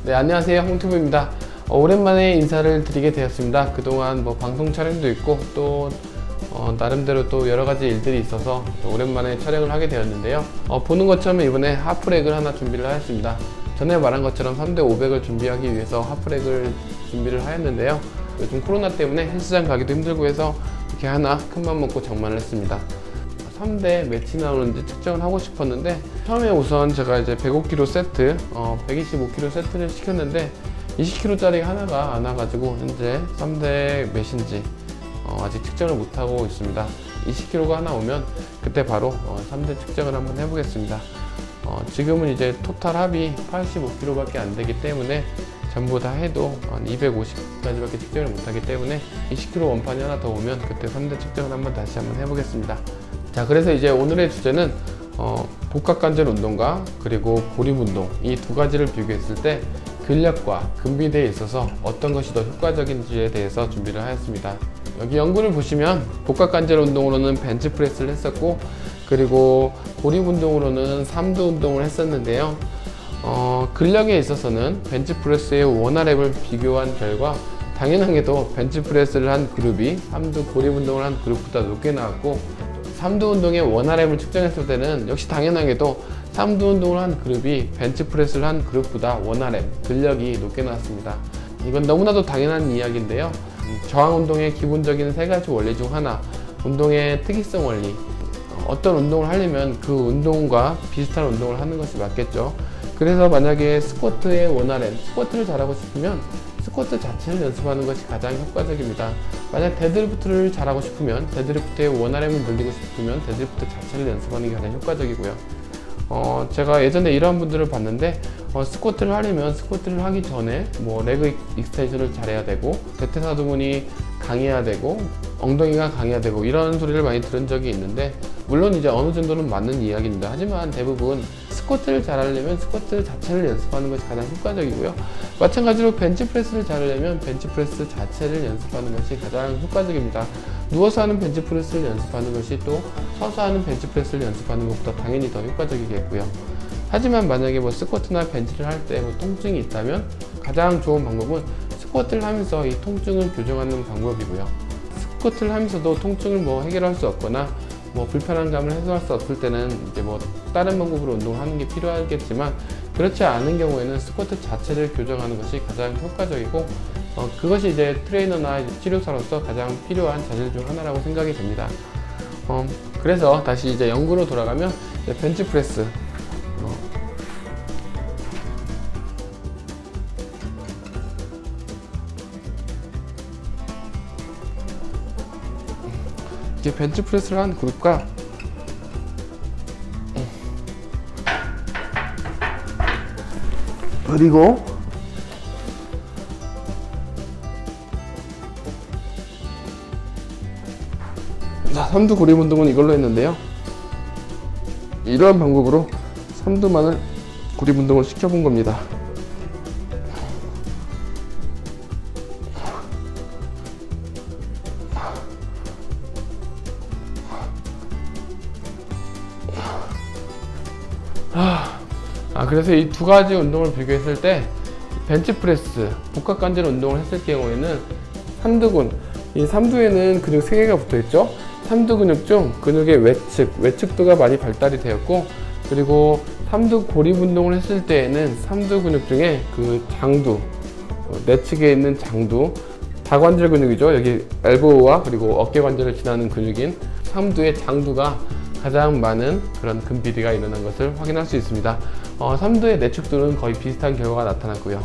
네, 안녕하세요, 홍튜브입니다. 오랜만에 인사를 드리게 되었습니다. 그동안 방송 촬영도 있고 또 나름대로 또 여러가지 일들이 있어서 오랜만에 촬영을 하게 되었는데요. 보는 것처럼 이번에 하프렉을 하나 준비를 하였습니다. 전에 말한 것처럼 3대 500을 준비하기 위해서 하프렉을 준비를 하였는데요. 요즘 코로나 때문에 헬스장 가기도 힘들고 해서 이렇게 하나 큰맘 먹고 장만을 했습니다. 3대 몇이 나오는지 측정을 하고 싶었는데, 처음에 우선 제가 이제 105kg 세트, 125kg 세트를 시켰는데 20kg 짜리 하나가 안 와가지고 현재 3대 몇인지 아직 측정을 못하고 있습니다. 20kg가 하나 오면 그때 바로 3대 측정을 한번 해보겠습니다. 지금은 이제 토탈 합이 85kg 밖에 안 되기 때문에 전부 다 해도 한 250까지 밖에 측정을 못하기 때문에 20kg 원판이 하나 더 오면 그때 3대 측정을 다시 한번 해보겠습니다. 자, 그래서 이제 오늘의 주제는 복합관절 운동과 그리고 고립 운동, 이 두 가지를 비교했을 때 근력과 근비대에 있어서 어떤 것이 더 효과적인지에 대해서 준비를 하였습니다. 여기 연구를 보시면 복합관절 운동으로는 벤치프레스를 했었고, 그리고 고립 운동으로는 삼두 운동을 했었는데요. 근력에 있어서는 벤치프레스의 원Rep을 비교한 결과 당연하게도 벤치프레스를 한 그룹이 삼두 고립 운동을 한 그룹보다 높게 나왔고, 삼두 운동의 원Rep을 측정했을 때는 역시 당연하게도 삼두 운동을 한 그룹이 벤치프레스를 한 그룹보다 원Rep, 근력이 높게 나왔습니다. 이건 너무나도 당연한 이야기인데요. 저항 운동의 기본적인 세 가지 원리 중 하나, 운동의 특이성 원리. 어떤 운동을 하려면 그 운동과 비슷한 운동을 하는 것이 맞겠죠. 그래서 만약에 스쿼트의 원Rep, 스쿼트를 잘하고 싶으면 스쿼트 자체를 연습하는 것이 가장 효과적입니다. 만약 데드리프트를 잘하고 싶으면 데드리프트의 원Rep을 늘리고 싶으면 데드리프트 자체를 연습하는 게 가장 효과적이고요. 제가 예전에 이러한 분들을 봤는데, 스쿼트를 하려면 스쿼트를 하기 전에 레그 익스텐션을 잘해야 되고, 대퇴사두근이 강해야 되고, 엉덩이가 강해야 되고, 이런 소리를 많이 들은 적이 있는데, 물론 이제 어느 정도는 맞는 이야기입니다. 하지만 대부분 스쿼트를 잘하려면 스쿼트 자체를 연습하는 것이 가장 효과적이고요. 마찬가지로 벤치프레스를 잘하려면 벤치프레스 자체를 연습하는 것이 가장 효과적입니다. 누워서 하는 벤치프레스를 연습하는 것이 또 서서 하는 벤치프레스를 연습하는 것보다 당연히 더 효과적이겠고요. 하지만 만약에 스쿼트나 벤치를 할 때 통증이 있다면 가장 좋은 방법은 스쿼트를 하면서 이 통증을 교정하는 방법이고요. 스쿼트를 하면서도 통증을 해결할 수 없거나 불편한 감을 해소할 수 없을 때는 이제 다른 방법으로 운동을 하는 게 필요하겠지만, 그렇지 않은 경우에는 스쿼트 자체를 교정하는 것이 가장 효과적이고, 그것이 이제 트레이너나 치료사로서 가장 필요한 자질 중 하나라고 생각이 됩니다. 그래서 다시 이제 연구로 돌아가면 벤치프레스, 벤치프레스를 한 그룹과 그리고 삼두 고립 운동은 이걸로 했는데요. 이러한 방법으로 삼두만을 고립 운동을 시켜본 겁니다. 그래서 이 두 가지 운동을 비교했을 때 벤치프레스, 복합관절 운동을 했을 경우에는 삼두근, 이 삼두에는 근육 3개가 붙어 있죠. 삼두 근육 중 근육의 외측도가 많이 발달이 되었고, 그리고 삼두 고립 운동을 했을 때에는 삼두 근육 중에 그 장두, 내측에 있는 장두, 다관절 근육이죠. 여기 엘보우와 그리고 어깨 관절을 지나는 근육인 삼두의 장두가 가장 많은 그런 근비대가 일어난 것을 확인할 수 있습니다. 삼두의 내측도는 거의 비슷한 결과가 나타났고요.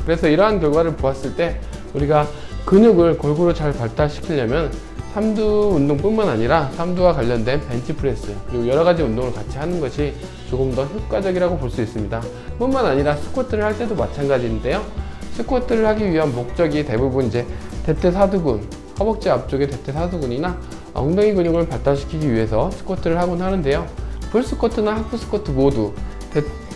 그래서 이러한 결과를 보았을 때 우리가 근육을 골고루 잘 발달시키려면 삼두 운동뿐만 아니라 삼두와 관련된 벤치프레스 그리고 여러가지 운동을 같이 하는 것이 조금 더 효과적이라고 볼 수 있습니다. 뿐만 아니라 스쿼트를 할 때도 마찬가지인데요. 스쿼트를 하기 위한 목적이 대부분 이제 대퇴사두근, 허벅지 앞쪽의 대퇴사두근이나 엉덩이 근육을 발달시키기 위해서 스쿼트를 하곤 하는데요. 풀스쿼트나 하프스쿼트 모두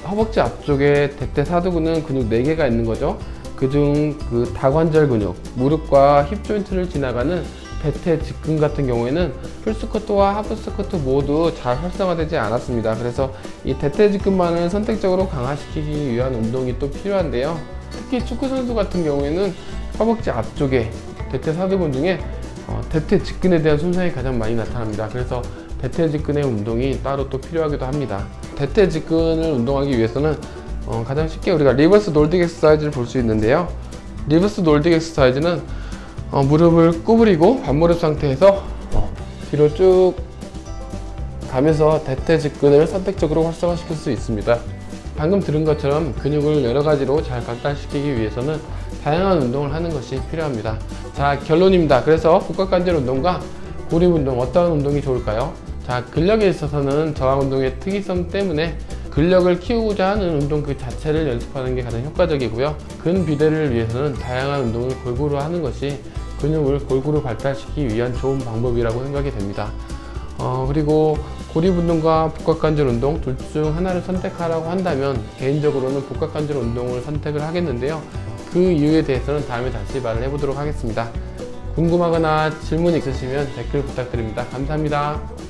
허벅지 앞쪽에 대퇴사두근은 근육 4개가 있는 거죠. 그중 그 다관절 근육, 무릎과 힙 조인트를 지나가는 대퇴 직근 같은 경우에는 풀스쿼트와 하프스쿼트 모두 잘 활성화되지 않았습니다. 그래서 이 대퇴 직근만을 선택적으로 강화시키기 위한 운동이 또 필요한데요. 특히 축구 선수 같은 경우에는 허벅지 앞쪽에 대퇴 사두근 중에 대퇴 직근에 대한 손상이 가장 많이 나타납니다. 그래서 대퇴 직근의 운동이 따로 또 필요하기도 합니다. 대퇴 직근을 운동하기 위해서는 가장 쉽게 우리가 리버스 놀딕 엑서사이즈를 볼 수 있는데요. 리버스 놀딕 엑서사이즈는 무릎을 구부리고 반무릎 상태에서 뒤로 쭉 가면서 대퇴 직근을 선택적으로 활성화시킬 수 있습니다. 방금 들은 것처럼 근육을 여러 가지로 잘 발달시키기 위해서는 다양한 운동을 하는 것이 필요합니다. 자, 결론입니다. 그래서 복각관절 운동과 고립 운동, 어떤 운동이 좋을까요? 자, 근력에 있어서는 저항 운동의 특이성 때문에 근력을 키우고자 하는 운동 그 자체를 연습하는 게 가장 효과적이고요. 근비대를 위해서는 다양한 운동을 골고루 하는 것이 근육을 골고루 발달시키기 위한 좋은 방법이라고 생각이 됩니다. 그리고 고립 운동과 복각관절 운동 둘 중 하나를 선택하라고 한다면 개인적으로는 복각관절 운동을 선택을 하겠는데요. 그 이유에 대해서는 다음에 다시 말을 해보도록 하겠습니다. 궁금하거나 질문 있으시면 댓글 부탁드립니다. 감사합니다.